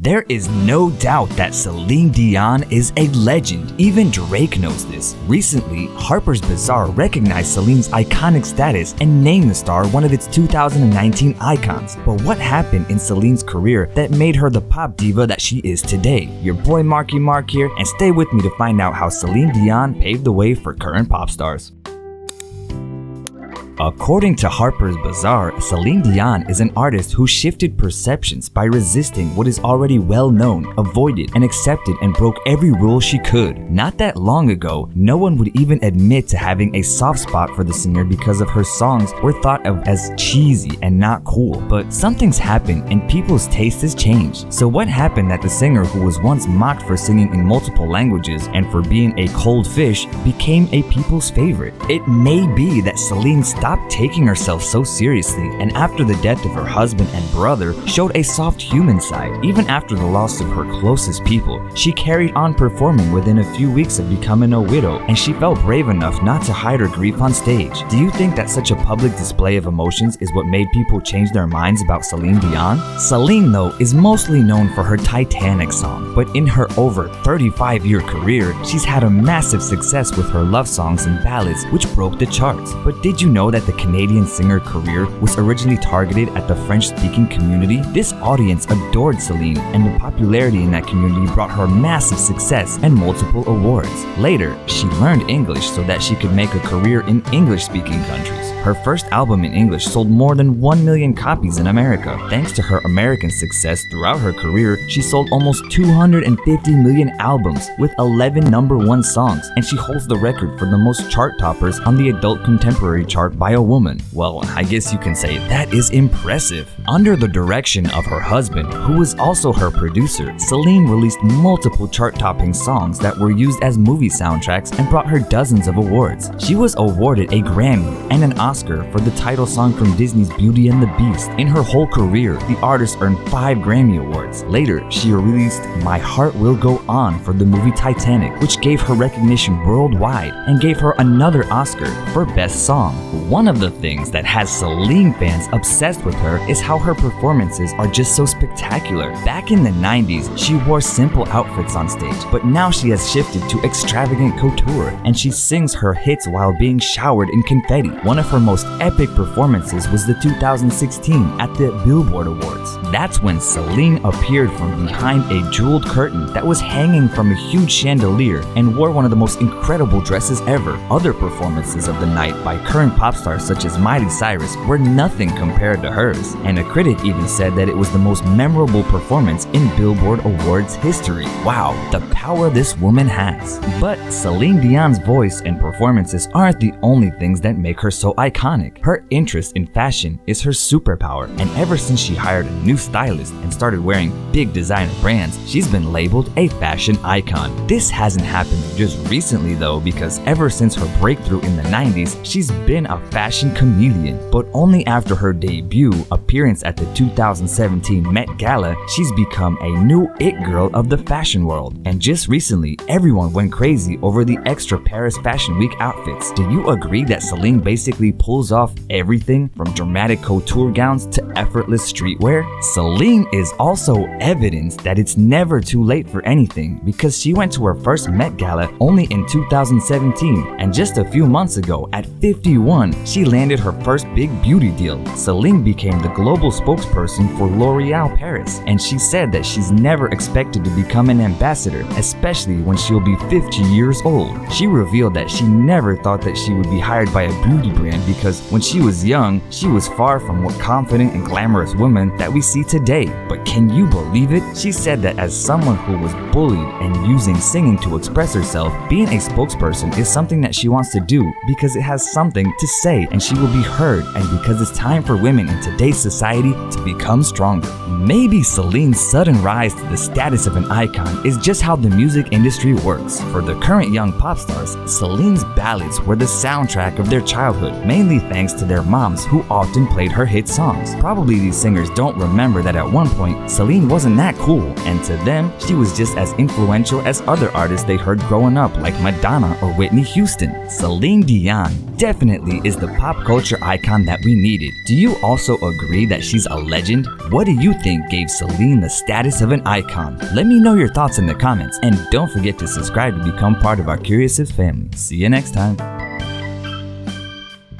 There is no doubt that Celine Dion is a legend. Even Drake knows this. Recently, Harper's Bazaar recognized Celine's iconic status and named the star one of its 2019 icons. But what happened in Celine's career that made her the pop diva that she is today? Your boy Marky Mark here, and stay with me to find out how Celine Dion paved the way for current pop stars. According to Harper's Bazaar, Celine Dion is an artist who shifted perceptions by resisting what is already well known, avoided and accepted, and broke every rule she could. Not that long ago, no one would even admit to having a soft spot for the singer because of her songs were thought of as cheesy and not cool. But something's happened and people's taste has changed. So what happened that the singer who was once mocked for singing in multiple languages and for being a cold fish became a people's favorite? It may be that Celine stopped taking herself so seriously, and after the death of her husband and brother, showed a soft human side. Even after the loss of her closest people, she carried on performing within a few weeks of becoming a widow, and she felt brave enough not to hide her grief on stage. Do you think that such a public display of emotions is what made people change their minds about Celine Dion? Celine, though, is mostly known for her Titanic song, but in her over 35-year career, she's had a massive success with her love songs and ballads, which broke the charts. But did you know that the Canadian singer career was originally targeted at the French-speaking community? This audience adored Celine, and the popularity in that community brought her massive success and multiple awards. Later, she learned English so that she could make a career in English-speaking countries. Her first album in English sold more than 1 million copies in America. Thanks to her American success throughout her career, she sold almost 250 million albums with 11 #1 songs, and she holds the record for the most chart toppers on the adult contemporary chart by a woman. Well, I guess you can say that is impressive. Under the direction of her husband, who was also her producer, Celine released multiple chart-topping songs that were used as movie soundtracks and brought her dozens of awards. She was awarded a Grammy and an Oscar for the title song from Disney's Beauty and the Beast. In her whole career, the artist earned 5 Grammy Awards. Later, she released My Heart Will Go On for the movie Titanic, which gave her recognition worldwide and gave her another Oscar for Best Song. One of the things that has Celine fans obsessed with her is how her performances are just so spectacular. Back in the 90s, she wore simple outfits on stage, but now she has shifted to extravagant couture, and she sings her hits while being showered in confetti. One of her most epic performances was the 2016 at the Billboard Awards. That's when Celine appeared from behind a jeweled curtain that was hanging from a huge chandelier and wore one of the most incredible dresses ever. Other performances of the night by current pop stars such as Miley Cyrus were nothing compared to hers, and a critic even said that it was the most memorable performance in Billboard Awards history. Wow, the power this woman has. But Celine Dion's voice and performances aren't the only things that make her so iconic. Her interest in fashion is her superpower, and ever since she hired a new stylist and started wearing big designer brands, she's been labeled a fashion icon. This hasn't happened just recently though, because ever since her breakthrough in the 90s, she's been a fashion chameleon. But only after her debut appearance at the 2017 Met Gala, she's become a new it girl of the fashion world. And just recently, everyone went crazy over the extra Paris Fashion Week outfits. Do you agree that Celine basically pulls off everything from dramatic couture gowns to effortless streetwear? Celine is also evidence that it's never too late for anything, because she went to her first Met Gala only in 2017, and just a few months ago, at 51, she landed her first big beauty deal. Celine became the global spokesperson for L'Oréal Paris, and she said that she's never expected to become an ambassador, especially when she'll be 50 years old. She revealed that she never thought that she would be hired by a beauty brand because when she was young, she was far from what confident and glamorous woman that we see today. But can you believe it? She said that as someone who was bullied and using singing to express herself, being a spokesperson is something that she wants to do because it has something to say and she will be heard, and because it's time for women in today's society to become stronger. Maybe Celine's sudden rise to the status of an icon is just how the music industry works. For the current young pop stars, Celine's ballads were the soundtrack of their childhood, mainly thanks to their moms who often played her hit songs. Probably these singers don't remember that at one point, Celine wasn't that cool, and to them, she was just as influential as other artists they heard growing up like Madonna or Whitney Houston. Celine Dion definitely is is the pop culture icon that we needed. Do you also agree that she's a legend? What do you think gave Celine the status of an icon? Let me know your thoughts in the comments, and don't forget to subscribe to become part of our Curiosives family. See you next time.